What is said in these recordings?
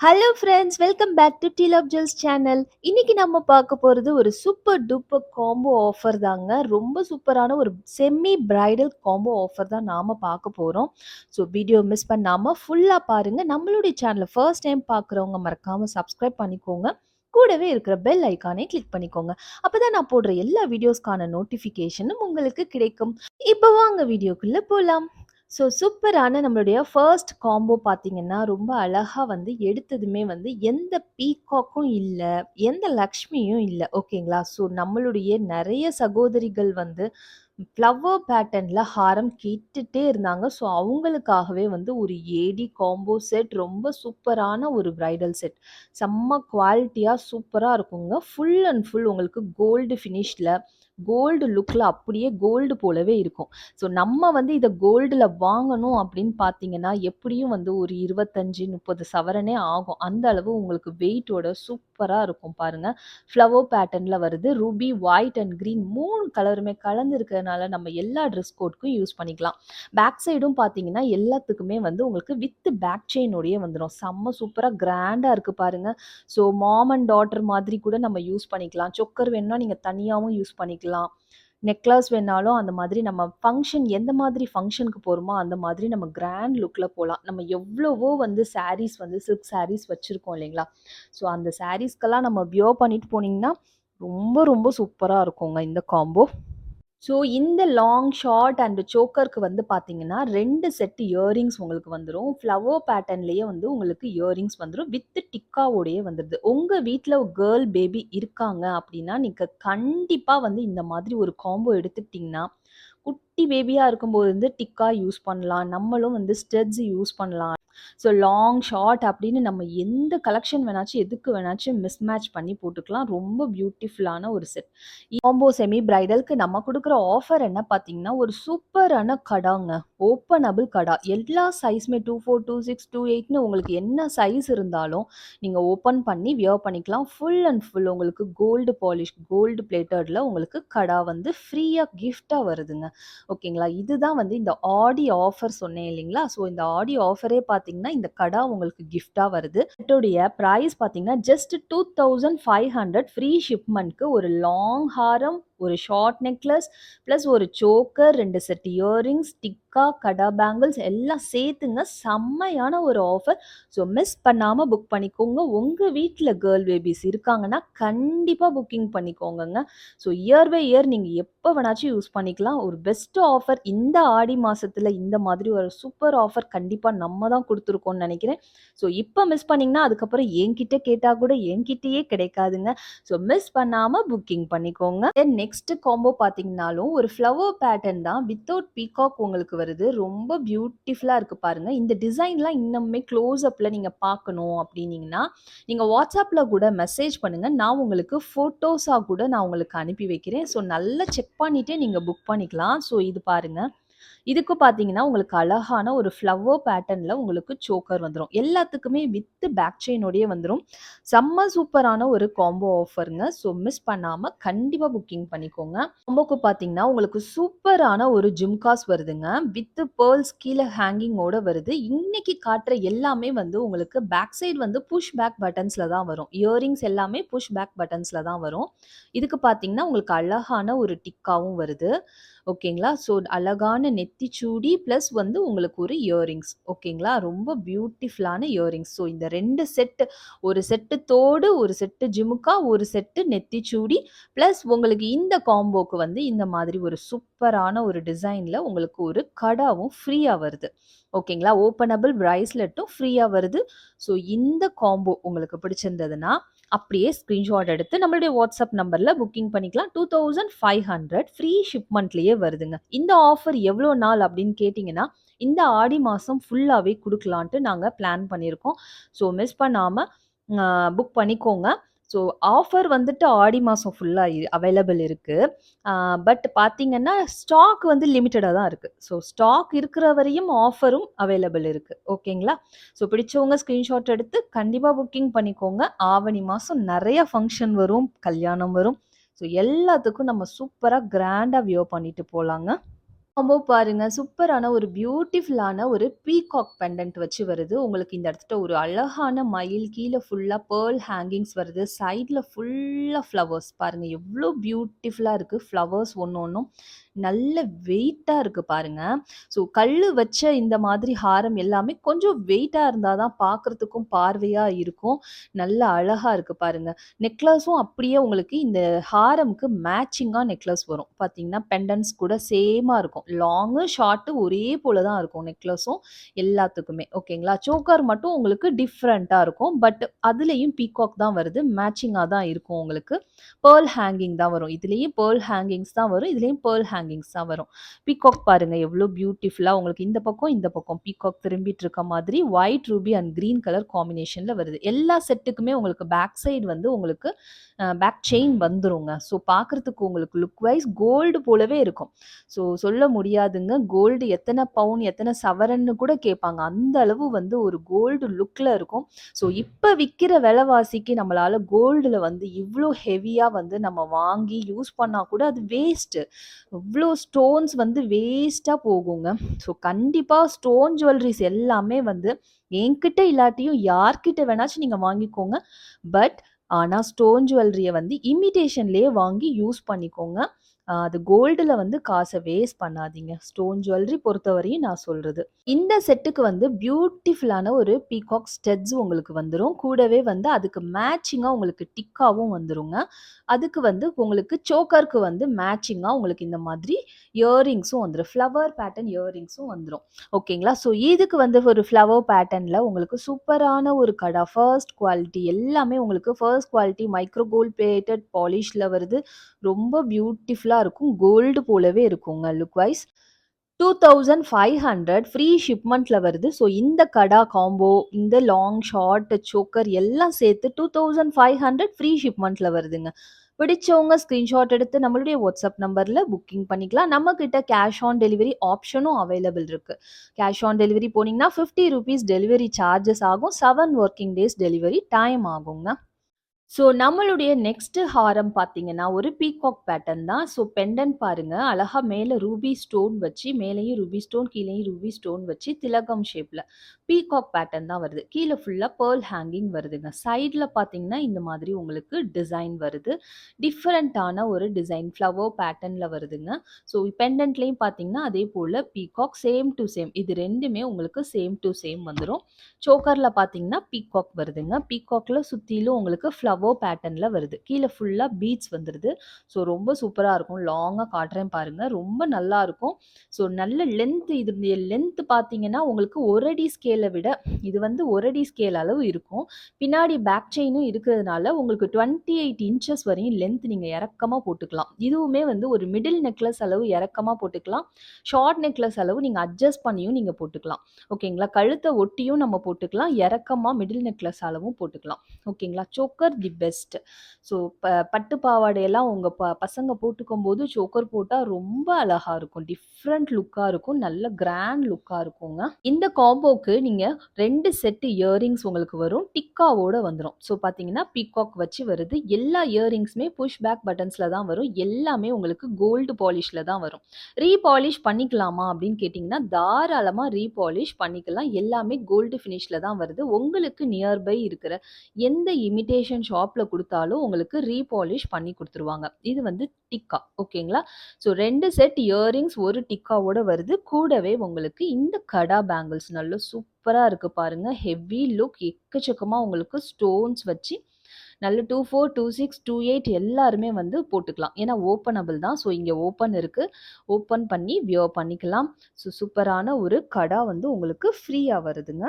Hello friends, welcome back to deal of gels channel. இன்னைக்கு நம்ம பார்க்க போறது ஒரு சூப்பர் டூப்பர் காம்போ ஆஃபர் தாங்க. ரொம்ப சூப்பரான ஒரு செமி பிரைடல் காம்போ ஆஃபர் தான் நாம பார்க்க போறோம். ஸோ வீடியோ மிஸ் பண்ணாம ஃபுல்லா பாருங்க. நம்மளுடைய சேனலை ஃபர்ஸ்ட் டைம் பார்க்குறவங்க மறக்காம சப்ஸ்கிரைப் பண்ணிக்கோங்க. கூடவே இருக்கிற பெல் ஐக்கானை கிளிக் பண்ணிக்கோங்க. அப்பதான் நான் போடுற எல்லா வீடியோஸ்க்கான நோட்டிஃபிகேஷனும் உங்களுக்கு கிடைக்கும். இப்போ வாங்க வீடியோக்குள்ள போலாம். சூப்பரான நம்மளுடைய ஃபர்ஸ்ட் காம்போ பார்த்தீங்கன்னா, ரொம்ப அழகா வந்து எடுத்ததுமே வந்து எந்த பீகாக்கும் இல்ல, எந்த லக்ஷ்மியும் இல்ல. ஓகேங்களா? நம்மளுடைய நெறைய சகோதரிகள் வந்து ஃப்ளவர் பேட்டர்ன்ல ஹாரம் கேட்டுட்டே இருந்தாங்க. அவங்களுக்காகவே வந்து ஒரு ஏடி காம்போ செட் ரொம்ப சூப்பரான ஒரு பிரைடல் செட். செம்ம குவாலிட்டியா சூப்பரா இருக்குங்க. ஃபுல் அண்ட் ஃபுல் உங்களுக்கு கோல்டு ஃபினிஷ்ல, கோல்டு லுக்ல அப்படியே கோல்டு போலவே இருக்கும். நம்ம வந்து இத கோல்டுல வாங்கணும் அப்படின்னு பார்த்தீங்கன்னா, எப்படியும் வந்து ஒரு 25, 30 சவரனே ஆகும். அந்த அளவு உங்களுக்கு வெயிட்டோட சூப்பரா இருக்கும் பாருங்க. ஃப்ளவர் பேட்டர்ன்ல வருது. ரூபி, ஒயிட் அண்ட் கிரீன் 3 கலருமே கலந்து இருக்கிறதுனால நம்ம எல்லா ட்ரெஸ் கோட்க்கும் யூஸ் பண்ணிக்கலாம். பேக் சைடும் பார்த்தீங்கன்னா, எல்லாத்துக்குமே வந்து உங்களுக்கு வித் பேக் செயினோடயே வந்துரும். செம்ம சூப்பரா கிராண்டா இருக்கு பாருங்க. மாம் அண்ட் டாட்டர் மாதிரி கூட நம்ம யூஸ் பண்ணிக்கலாம். சொக்கர் வேணும்னா நீங்க தனியாவும் யூஸ் பண்ணிக்கலாம். நெக்லஸ் வேணாலும் அந்த மாதிரி நம்ம ஃபங்ஷன் எந்த மாதிரி ஃபங்ஷனுக்கு போறோமோ, அந்த மாதிரி நம்ம கிராண்ட் லுக்ல போலாம். நம்ம எவ்வளவோ வந்து சாரீஸ் வந்து சில்க் சாரீஸ் வச்சிருக்கோம் இல்லைங்களா? அந்த சாரீஸ்க்கெல்லாம் நம்ம வியர் பண்ணிட்டு போனீங்கன்னா, ரொம்ப ரொம்ப சூப்பரா இருக்குங்க இந்த காம்போ. இந்த லாங், ஷார்ட் அண்ட் சோக்கருக்கு வந்து பார்த்தீங்கன்னா, 2 செட் இயரிங்ஸ் உங்களுக்கு வந்துரும். ஃப்ளவர் பேட்டர்ன்லேயே வந்து உங்களுக்கு இயரிங்ஸ் வந்துரும். வித் டிக்காவோடயே வந்துருது. உங்க வீட்ல ஒரு கேர்ள் பேபி இருக்காங்க அப்படின்னா, நீங்க கண்டிப்பா வந்து இந்த மாதிரி ஒரு காம்போ எடுத்துக்கிட்டீங்கன்னா, குட்டி பேபியா இருக்கும்போது வந்து டிக்கா யூஸ் பண்ணலாம். நம்மளும் வந்து ஸ்டட்ஸ் யூஸ் பண்ணலாம். லாங், ஷார்ட் அப்படின்னு நம்ம எந்த கலெக்ஷன் வேணாச்சும், எதுக்கு வேணாச்சும் மிஸ்மேட்ச் பண்ணி போட்டுக்கலாம். ரொம்ப பியூட்டிஃபுல்லான ஒரு செட். காம்போ செமி பிரைடலுக்கு நம்ம குடுக்குற ஆஃபர் என்ன பார்த்தீங்கன்னா, ஒரு சூப்பரான கடாங்க. ஓப்பனபிள் கடா. எல்லா சைஸுமே 24, 26, 28ன்னு உங்களுக்கு என்ன சைஸ் இருந்தாலும், நீங்க ஓப்பன் பண்ணி வியர் பண்ணிக்கலாம். ஃபுல் அண்ட் ஃபுல் உங்களுக்கு கோல்டு பாலிஷ், கோல்டு பிளேட்டட்ல உங்களுக்கு கடா வந்து ஃப்ரீயா கிஃப்ட்டா வருதுங்க. ஓகேங்களா? இதுதான் வந்து இந்த ஆடி ஆஃபர் சொன்னேன் இல்லைங்களா? இந்த ஆடி ஆஃபரே பார்த்தீங்கன்னா, இந்த கடா உங்களுக்கு கிஃப்ட்டா வருது. செட்டோடைய பிரைஸ் பார்த்தீங்கன்னா, ஜஸ்ட் 2500 ஃப்ரீ ஷிப்மெண்ட்க்கு ஒரு லாங் ஹாரம், ஒரு ஷார்ட் நெக்லஸ், பிளஸ் ஒரு சோக்கர், 2 செட் இயரிங்ஸ், டிக்கா, கடா பேங்கிள்ஸ் எல்லாம் சேர்த்துங்க. செம்மையான ஒரு ஆஃபர். மிஸ் பண்ணாம புக் பண்ணிக்கோங்க. உங்க வீட்ல கேர்ள் பேபிஸ் இருக்காங்கன்னா, கண்டிப்பா புக்கிங் பண்ணிக்கோங்கங்க. இயர் பை இயர் நீங்க எப்ப வேணாச்சும் யூஸ் பண்ணிக்கலாம். ஒரு பெஸ்ட் ஆஃபர் இந்த ஆடி மாசத்துல இந்த மாதிரி ஒரு சூப்பர் ஆஃபர் கண்டிப்பா நம்ம தான் குடுத்துருக்கோம்னு நெனைக்கிறேன். இப்ப மிஸ் பண்ணீங்கன்னா, அதுக்கப்புறம் என்கிட்ட கேட்டா கூட என்கிட்டயே கிடைக்காதுங்க. மிஸ் பண்ணாம புக்கிங் பண்ணிக்கோங்க. நெக்ஸ்ட் காம்போ பார்த்தீங்கன்னாலும், ஒரு ஃப்ளவர் பேட்டர்ன் தான் வித்தவுட் பீகாக் உங்களுக்கு வருது. ரொம்ப பியூட்டிஃபுல்லா இருக்கு பாருங்க. இந்த டிசைன்லாம் இன்னுமே க்ளோஸ் அப்ல நீங்க பார்க்கணும் அப்டின்னீங்கன்னா, நீங்க WhatsAppல கூட மெசேஜ் பண்ணுங்க. நான் உங்களுக்கு ஃபோட்டோஸா கூட நான் உங்களுக்கு அனுப்பி வைக்கிறேன். நல்லா செக் பண்ணிட்டு நீங்க புக் பண்ணிக்கலாம். இது பாருங்க. இதுக்கு பார்த்தீங்கன்னா, உங்களுக்கு அழகான ஒரு ஃப்ளவர் பேட்டர்ன்ல உங்களுக்கு சோக்கர் வந்துரும். எல்லாத்துக்குமே வித் பேக் செயினோடயே வந்துரும். செம்ம சூப்பரான ஒரு காம்போ ஆஃபருங்க. மிஸ் பண்ணாம கண்டிப்பா புக்கிங் பண்ணிக்கோங்க. காம்போக்கு பார்த்தீங்கன்னா, உங்களுக்கு சூப்பரான ஒரு ஜும்காஸ் வருதுங்க. வித் பெர்ல்ஸ் கீழ ஹேங்கிங்கோட வருது. இன்னைக்கு காட்டுற எல்லாமே வந்து உங்களுக்கு பேக் சைடு வந்து புஷ் பேக் பட்டன்ஸ்ல தான் வரும். இயரிங்ஸ் எல்லாமே புஷ் பேக் பட்டன்ஸ்ல தான் வரும். இதுக்கு பார்த்தீங்கன்னா, உங்களுக்கு அழகான ஒரு டிக்காவும் வருது. ஓகேங்களா? அழகான நெத்திச்சூடி பிளஸ் வந்து உங்களுக்கு ஒரு இயரிங்ஸ். ஓகேங்களா? ரொம்ப பியூட்டிஃபுல்லான இயரிங்ஸ். இந்த 2 செட், ஒரு செட்டு தோடு, ஒரு செட்டு ஜிமுக்கா, ஒரு செட்டு நெத்திச்சூடி பிளஸ் உங்களுக்கு இந்த காம்போக்கு வந்து இந்த மாதிரி ஒரு சூப்பரான ஒரு டிசைன்ல உங்களுக்கு ஒரு கடாவும் ஃப்ரீயா வருது. ஓகேங்களா? ஓப்பனபிள் பிரைஸ்லெட்டும் ஃப்ரீயா வருது. இந்த காம்போ உங்களுக்கு பிடிச்சிருந்ததுன்னா, அப்படியே ஸ்கிரீன்ஷாட் எடுத்து நம்மளுடைய வாட்ஸ்அப் நம்பர்ல புக்கிங் பண்ணிக்கலாம். 2500 ஃப்ரீ ஷிப்மெண்ட்லயே வருதுங்க. இந்த ஆஃபர் எவ்வளோ நாள் அப்படின்னு கேட்டிங்கன்னா, இந்த ஆடி மாசம் ஃபுல்லாவே குடுக்கலான்ட்டு நாங்க பிளான் பண்ணியிருக்கோம். மிஸ் பண்ணாம புக் பண்ணிக்கோங்க. ஆஃபர் வந்துட்டு ஆடி மாசம் ஃபுல்லா அவைலபிள் இருக்கு. பட் பார்த்தீங்கன்னா, ஸ்டாக் வந்து லிமிட்டடா தான் இருக்கு. ஸ்டாக் இருக்கிற வரையும் ஆஃபரும் அவைலபிள் இருக்கு. ஓகேங்களா? பிடிச்சவங்க ஸ்கிரீன்ஷாட் எடுத்து கண்டிப்பா புக்கிங் பண்ணிக்கோங்க. ஆவணி மாசம் நெறைய ஃபங்ஷன் வரும், கல்யாணம் வரும். எல்லாத்துக்கும் நம்ம சூப்பரா கிராண்டா வியர் பண்ணிட்டு போலாங்க. காம்போ பாருங்க. சூப்பரான ஒரு பியூட்டிஃபுல்லான ஒரு பீகாக் பெண்டன்ட் வச்சு வருது. உங்களுக்கு இந்த இடத்துல ஒரு அழகான மயில், கீழ ஃபுல்லா பெர்ல் ஹேங்கிங்ஸ் வருது. சைட்ல ஃபுல்லா ஃப்ளவர்ஸ் பாருங்க. எவ்ளோ பியூட்டிஃபுல்லா இருக்கு. ஃப்ளவர்ஸ் ஒண்ணும் நல்ல வெயிட்டா இருக்கு பாருங்க. ஸோ கல்லு வச்ச இந்த மாதிரி ஹாரம் எல்லாமே கொஞ்சம் வெயிட்டா இருந்தா தான் பார்க்கறதுக்கும் பார்வையா இருக்கும். நல்ல அழகா இருக்கு பாருங்க. நெக்லஸும் அப்படியே உங்களுக்கு இந்த ஹாரம்க்கு மேட்சிங்கா நெக்லஸ் வரும். பார்த்தீங்கன்னா, பெண்டன்ட்ஸ் கூட சேமா இருக்கும். லாங்கு, ஷார்ட்டு ஒரே போல தான் இருக்கும் நெக்லஸும் எல்லாத்துக்குமே. ஓகேங்களா? சோக்கர் மட்டும் உங்களுக்கு டிஃப்ரெண்ட்டா இருக்கும். பட் அதுலயும் பீகாக் தான் வருது. மேட்சிங்கா தான் இருக்கும் உங்களுக்கு. பெர்ல் ஹேங்கிங் தான் வரும். இதுலயும் பெர்ல் ஹேங்கிங்ஸ் தான் வரும். இதுலயும் பெர்ல் ஹேங்கிங்ஸ் தான் வரும். பீகாக் பாருங்க எவ்ளோ பியூட்டிஃபுல்லா உங்களுக்கு இந்த பக்கம் பீகாக் திரும்பிட்டு இருக்க மாதிரி white, ruby and green colour காம்பினேஷன்ல வருது. எல்லா செட்டுக்குமே உங்களுக்கு பேக் சைடு வந்து உங்களுக்கு பேக் செயின் வந்துருங்க. ஸோ பார்க்கறதுக்கு உங்களுக்கு லுக் வைஸ் கோல்டு போலவே இருக்கும். ஸோ சொல்ல முடியாதுங்க. கோல்டு எத்தன பவுன், எத்தன சவரன்னு கூட கேட்பாங்க. அந்த அளவு வந்து ஒரு கோல்டு லுக்ல இருக்கும். ஸோ இப்ப விக்கிற விலைவாசிக்கு நம்மளால கோல்டுல வந்து இவ்ளோ ஹெவியா வந்து நம்ம வாங்கி யூஸ் பண்ணா கூட அது வேஸ்ட்டு. இவ்ளோ ஸ்டோன்ஸ் வந்து வேஸ்ட்டா போகுங்க. ஸோ கண்டிப்பா ஸ்டோன் ஜுவல்லரீஸ் எல்லாமே வந்து என்கிட்ட இல்லாட்டியும் யார்கிட்ட வேணாச்சும் நீங்க வாங்கிக்கோங்க. பட் ஆனா ஸ்டோன் ஜுவல்லரிய வந்து இமிடேஷன்லயே வாங்கி யூஸ் பண்ணிக்கோங்க. அது கோல்டுல வந்து காச வேஸ்ட் பண்ணாதீங்க. ஸ்டோன் ஜுவல்லரி பொறுத்தவரையும் நான் சொல்றது. இந்த செட்டுக்கு வந்து பியூட்டிஃபுல்லான ஒரு பீகாக் ஸ்டட்ஸ் உங்களுக்கு வந்துரும். கூடவே வந்து அதுக்கு மேட்சிங்கா உங்களுக்கு டிக்காவும் வந்துருங்க. அதுக்கு வந்து உங்களுக்கு சோக்கருக்கு வந்து மேட்சிங்கா உங்களுக்கு இந்த மாதிரி இயரிங்ஸும் வந்துரும். ஃப்ளவர் பேட்டர்ன் இயரிங்ஸும் வந்துரும். ஓகேங்களா? ஸோ இதுக்கு வந்து ஒரு ஃப்ளவர் பேட்டர்ன்ல உங்களுக்கு சூப்பரான ஒரு கடா. ஃபர்ஸ்ட் குவாலிட்டி எல்லாமே உங்களுக்கு first quality micro gold plated பாலிஷ்ல வருது. ரொம்ப பியூட்டிஃபுல்லா இருக்கும். கோல்டு போலவே இருக்குங்க லுக் வைஸ். 2500 ஃப்ரீ ஷிப்மெண்ட்ல வருது. ஸோ இந்த கடா காம்போ, இந்த லாங், ஷார்ட், சோக்கர் எல்லாம் சேர்த்து 2500 ஃப்ரீ ஷிப்மெண்ட்ல வருதுங்க. பிடிச்சவங்க ஸ்கிரீன்ஷாட் எடுத்து நம்மளுடைய வாட்ஸ்அப் நம்பர்ல புக்கிங் பண்ணிக்கலாம். நம்ம கிட்ட கேஷ் ஆன் டெலிவரி ஆப்ஷனும் அவைலபிள் இருக்கு. கேஷ் ஆன் டெலிவரி போனீங்கன்னா ₹50 டெலிவரி சார்ஜஸ் ஆகும். 7 ஒர்க்கிங் டேஸ் டெலிவரி டைம் ஆகுங்க. ஸோ நம்மளுடைய நெக்ஸ்ட் ஹாரம் பார்த்தீங்கன்னா, ஒரு பீகாக் பேட்டர்ன் தான். ஸோ பெண்டன்ட் பாருங்க, அழகா மேல ரூபி ஸ்டோன் வச்சு, மேலேயும் ரூபி ஸ்டோன், கீழேயும் ரூபி ஸ்டோன் வச்சு திலகம் ஷேப்ல பீகாக் பேட்டர்ன் தான் வருது. கீழ ஃபுல்லா பெர்ல் ஹேங்கிங் வருதுங்க. சைட்ல பார்த்தீங்கன்னா, இந்த மாதிரி உங்களுக்கு டிசைன் வருது. டிஃபரண்டான ஒரு டிசைன் ஃப்ளவர் பேட்டர்ன்ல வருதுங்க. ஸோ பெண்டன்ட்லயும் பார்த்தீங்கன்னா, அதே போல பீகாக் சேம் டூ சேம். இது 2மே உங்களுக்கு சேம் டூ சேம் வந்துரும். சோக்கர்ல பார்த்தீங்கன்னா, பீகாக் வருதுங்க. பீகாக்ல சுத்திலும் உங்களுக்கு ஃப்ளவர் பேட்டர்ன்ல வருது. கீழ ஃபுல்லா பீட்ஸ் வந்துருது. ஸோ ரொம்ப சூப்பரா இருக்கும். லாங்கா காட்டுறேன் பாருங்க. ரொம்ப நல்லா இருக்கும். ஸோ நல்ல லென்த் இதனுடைய லென்த் பார்த்தீங்கன்னா, உங்களுக்கு 1 அடி ஸ்கேல விட இது வந்து 1 அடி ஸ்கேல் அளவு இருக்கும். பின்னாடி பேக் செயினும் இருக்கிறதுனால உங்களுக்கு 28 இன்ச்சஸ் வரையும் லென்த் நீங்க இறக்கமா போட்டுக்கலாம். இதுவுமே வந்து ஒரு மிடில் நெக்லஸ் அளவு இறக்கமா போட்டுக்கலாம். ஷார்ட் நெக்லஸ் அளவு நீங்க அட்ஜஸ்ட் பண்ணியும் நீங்க போட்டுக்கலாம். ஓகேங்களா? கழுத்த ஒட்டியும் நம்ம போட்டுக்கலாம். இறக்கமா மிடில் நெக்லஸ் அளவும் போட்டுக்கலாம். ஓகேங்களா? Choker the best. ஸோ பட்டு பாவாடையெல்லாம் உங்க பசங்க போட்டுக்கும்போது சோக்கர் போட்டா ரொம்ப அழகா இருக்கும். டிஃப்ரெண்ட் லுக்கா இருக்கும். நல்ல கிராண்ட் லுக்கா இருக்குங்க. இந்த காம்போக்கு நீங்க 2 செட் இயரிங்ஸ் உங்களுக்கு வரும். டிக்காவோட வந்துரும். ஸோ பார்த்தீங்கன்னா, பீகாக் வச்சு வருது. எல்லா இயரிங்ஸுமே புஷ் பேக் பட்டன்ஸ்ல தான் வரும். எல்லாமே உங்களுக்கு கோல்டு பாலிஷ்ல தான் வரும். ரீபாலிஷ் பண்ணிக்கலாமா அப்படின்னு கேட்டிங்கன்னா, தாராளமா ரீபாலிஷ் பண்ணிக்கலாம். எல்லாமே கோல்டு ஃபினிஷ்ல தான் வருது. உங்களுக்கு நியர்பை இருக்கிற எந்த இமிடேஷன் ஷாப்ல குடுத்தாலும் உங்களுக்கு ரீபாலிஷ் பண்ணி குடுத்துருவாங்க. இது வந்து டிக்கா. ஓகேங்களா? ஸோ 2 செட் இயரிங்ஸ், 1 டிக்காவோட வருது. கூடவே உங்களுக்கு இந்த கடா பேங்கிள்ஸ் நல்ல சூப்பரா இருக்கு பாருங்க. ஹெவி லுக் எக்கச்சக்கமா உங்களுக்கு ஸ்டோன்ஸ் வச்சு நல்ல 24, 26, 28 எல்லாருமே வந்து போட்டுக்கலாம். ஏன்னா ஓப்பனபிள் தான். ஸோ இங்க ஓப்பன் இருக்கு. ஓப்பன் பண்ணி வியர் பண்ணிக்கலாம். ஸோ சூப்பரான ஒரு கடா வந்து உங்களுக்கு ஃப்ரீயா வருதுங்க.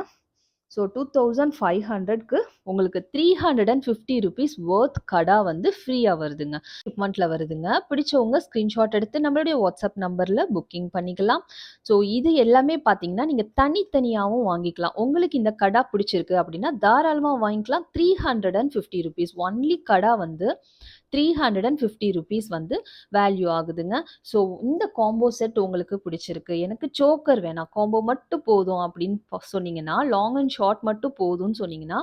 ஸோ 2500க்கு உங்களுக்கு ₹350 வொர்த் கடா வந்து ஃப்ரீயா வருதுங்க. ஷிப்மெண்ட்ல வருதுங்க. பிடிச்சவங்க ஸ்கிரீன்ஷாட் எடுத்து நம்மளுடைய வாட்ஸ்அப் நம்பர்ல புக்கிங் பண்ணிக்கலாம். ஸோ இது எல்லாமே பார்த்தீங்கன்னா, நீங்க தனித்தனியாவும் வாங்கிக்கலாம். உங்களுக்கு இந்த கடா பிடிச்சிருக்கு அப்படின்னா, தாராளமா வாங்கிக்கலாம். ₹350 ஒன்லி கடா வந்து ₹350 வந்து வேல்யூ ஆகுதுங்க. ஸோ இந்த காம்போ செட் உங்களுக்கு பிடிச்சிருக்கு. எனக்கு சோக்கர் வேணாம். காம்போ மட்டும் போதும் அப்படின்னு சொன்னீங்கன்னா, லாங் அண்ட் ஷார்ட் மட்டும் போதும்னு சொன்னீங்கன்னா,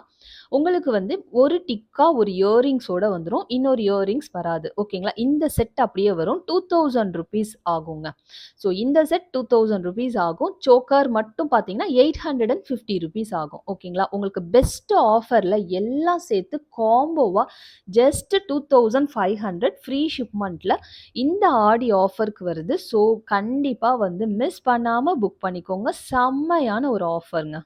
உங்களுக்கு வந்து ஒரு டிக்கா, ஒரு இயரிங்ஸோட வந்துரும். இன்னொரு இயரிங்ஸ் வராது. ஓகேங்களா? இந்த செட் அப்படியே வரும். ₹2000 ஆகுங்க. ஸோ இந்த செட் ₹2000 ஆகும். சோக்கர் மட்டும் பார்த்தீங்கன்னா, ₹850 ஆகும். ஓகேங்களா? உங்களுக்கு பெஸ்ட் ஆஃபர்ல எல்லாம் சேர்த்து காம்போவா ஜஸ்ட் 2500 ஃப்ரீ ஷிப்மெண்ட்ல இந்த ஆடி ஆஃபருக்கு வருது. ஸோ கண்டிப்பா வந்து மிஸ் பண்ணாம புக் பண்ணிக்கோங்க. செம்மையான ஒரு ஆஃபர்ங்க.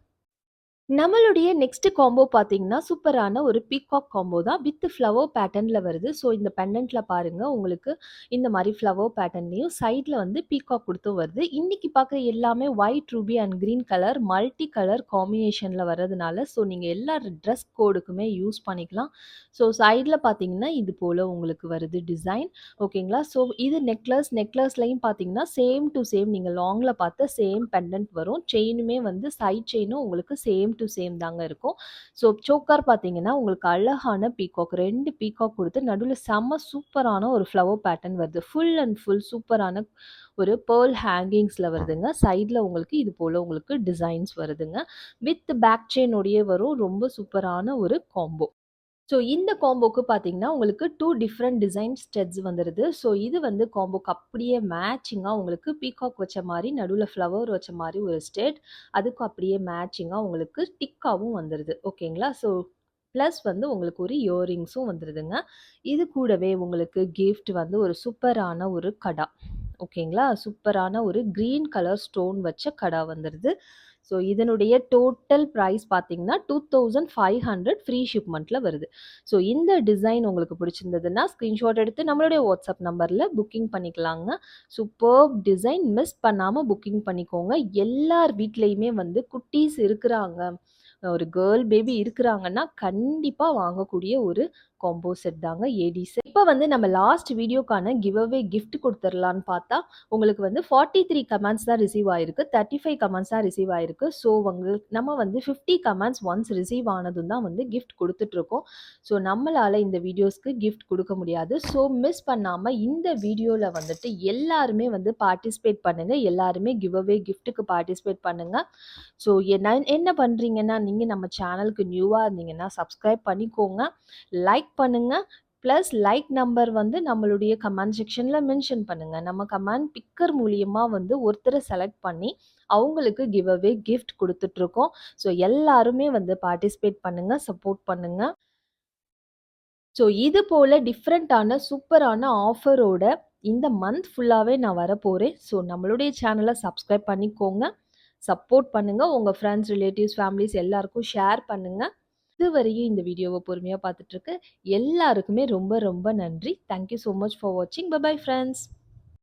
நம்மளுடைய நெக்ஸ்ட் காம்போ பார்த்தீங்கன்னா, சூப்பரான ஒரு பீகாக் காம்போ தான். வித் ஃப்ளவர் பேட்டர்ன்ல வருது. ஸோ இந்த பெண்டன்ட்ல பாருங்க, உங்களுக்கு இந்த மாரி ஃப்ளவர் பேட்டர்ன்லயும் சைட்ல வந்து பீகாக் குடுத்தும் வருது. இன்னைக்கு பார்க்குற எல்லாமே white, ruby and green colour multi colour காம்பினேஷன்ல வரதுனால, ஸோ நீங்க எல்லா ட்ரெஸ் கோடுக்குமே யூஸ் பண்ணிக்கலாம். ஸோ சைட்ல பார்த்தீங்கன்னா, இது போல உங்களுக்கு வருது டிசைன். ஓகேங்களா? ஸோ இது நெக்லஸ்லயும் பார்த்தீங்கன்னா, சேம் டூ சேம் நீங்க லாங்ல பார்த்த சேம் பெண்டன்ட் வரும். செயினுமே வந்து சைட் செயினும் உங்களுக்கு சேம் டூ சேம் தாங்க இருக்கும். ஸோ சோக்கர் பார்த்தீங்கன்னா, உங்களுக்கு அழகான பீகாக் 2 பீகாக் குடுத்து நடுவுல செம்ம சூப்பரான ஒரு ஃப்ளவர் பேட்டர்ன் வருது. ஃபுல் அண்ட் ஃபுல் சூப்பரான ஒரு பெர்ல் ஹேங்கிங்ஸ்ல வருதுங்க. சைட்ல உங்களுக்கு இது போல உங்களுக்கு டிசைன்ஸ் வருதுங்க. வித் பேக் செயினோடயே வரும். ரொம்ப சூப்பரான ஒரு காம்போ. ஸோ இந்த காம்போக்கு பார்த்தீங்கன்னா, உங்களுக்கு 2 டிஃபரெண்ட் டிசைன் ஸ்டெட்ஸ் வந்துருது. ஸோ இது வந்து காம்போக்கு அப்படியே மேட்சிங்கா உங்களுக்கு பீகாக் வச்ச மாரி, நடுவுல ஃப்ளவர் வச்ச மாரி ஒரு ஸ்டெட். அதுக்கு அப்படியே மேட்சிங்கா உங்களுக்கு டிக்காவும் வந்துருது. ஓகேங்களா? ஸோ ப்ளஸ் வந்து உங்களுக்கு ஒரு இயரிங்ஸும் வந்துருதுங்க. இது கூடவே உங்களுக்கு கிஃப்ட் வந்து ஒரு சூப்பரான ஒரு கடா. ஓகேங்களா? சூப்பரான ஒரு கிரீன் கலர் ஸ்டோன் வச்ச கடா வந்துருது. ஸோ இதனுடைய டோட்டல் பிரைஸ் பார்த்தீங்கன்னா, 2500 ஃப்ரீ ஷிப்மெண்ட்ல வருது. ஸோ இந்த டிசைன் உங்களுக்கு பிடிச்சிருந்ததுன்னா, ஸ்க்ரீன்ஷாட் எடுத்து நம்மளுடைய வாட்ஸ்அப் நம்பர்ல புக்கிங் பண்ணிக்கலாங்க. சூப்பர்ப் டிசைன் மிஸ் பண்ணாம புக்கிங் பண்ணிக்கோங்க. எல்லார் வீட்லயுமே வந்து குட்டீஸ் இருக்கிறாங்க. ஒரு கேர்ள் பேபி இருக்கிறாங்கன்னா, கண்டிப்பா வாங்கக்கூடிய ஒரு காம்போ செட் தாங்க ஏடி செட். இப்ப வந்து நம்ம லாஸ்ட் வீடியோக்கான கிவ் அவே கிஃப்ட் குடுத்துரலான்னு பார்த்தா, உங்களுக்கு வந்து 43 கமெண்ட்ஸ் தான் ரிசீவ் ஆயிருக்கு. 35 கமெண்ட்ஸ் தான் ரிசீவ் ஆயிருக்கு. ஸோ நம்ம வந்து 50 கமெண்ட்ஸ் ஒன்ஸ் ரிசீவ் ஆனதும் தான் வந்து கிஃப்ட் குடுத்துட்டுருக்கோம். ஸோ நம்மளால இந்த வீடியோஸ்க்கு கிஃப்ட் குடுக்க முடியாது. ஸோ மிஸ் பண்ணாம இந்த வீடியோல வந்துட்டு எல்லாருமே வந்து பார்ட்டிசிபேட் பண்ணுங்க. எல்லாருமே கிவ் அவே கிஃப்ட்டுக்கு பார்ட்டிசிபேட் பண்ணுங்க. ஸோ என்ன பண்றீங்கன்னா, நீங்க நம்ம சேனலுக்கு நியூவா இருந்தீங்கன்னா, சப்ஸ்கிரைப் பண்ணிக்கோங்க. லைக் பண்ணுங்க. பிளஸ் லைக் நம்பர் வந்து நம்மளுடைய கமெண்ட் செக்ஷன்ல மென்ஷன் பண்ணுங்க. நம்ம கமெண்ட் பிக்கர் மூலியமா வந்து ஒருத்தர செலக்ட் பண்ணி, அவங்களுக்கு கிவ் அவே கிஃப்ட் குடுத்துட்டுருக்கோம். ஸோ எல்லாருமே வந்து பார்ட்டிசிபேட் பண்ணுங்க, சப்போர்ட் பண்ணுங்க. ஸோ இது போல டிஃப்ரெண்ட்டான சூப்பரான ஆஃபரோட இந்த மந்த் ஃபுல்லாவே நான் வரப்போறேன். ஸோ நம்மளுடைய சேனல சப்ஸ்கிரைப் பண்ணிக்கோங்க. சப்போர்ட் பண்ணுங்க. உங்க ஃப்ரெண்ட்ஸ், ரிலேட்டிவ்ஸ், ஃபேமிலிஸ் எல்லாருக்கும் ஷேர் பண்ணுங்க. இதுவரையும் இந்த வீடியோவ பொறுமையா பார்த்துட்டு இருக்க எல்லாருக்குமே ரொம்ப ரொம்ப நன்றி. Thank you so much for வாட்சிங். Bye bye friends.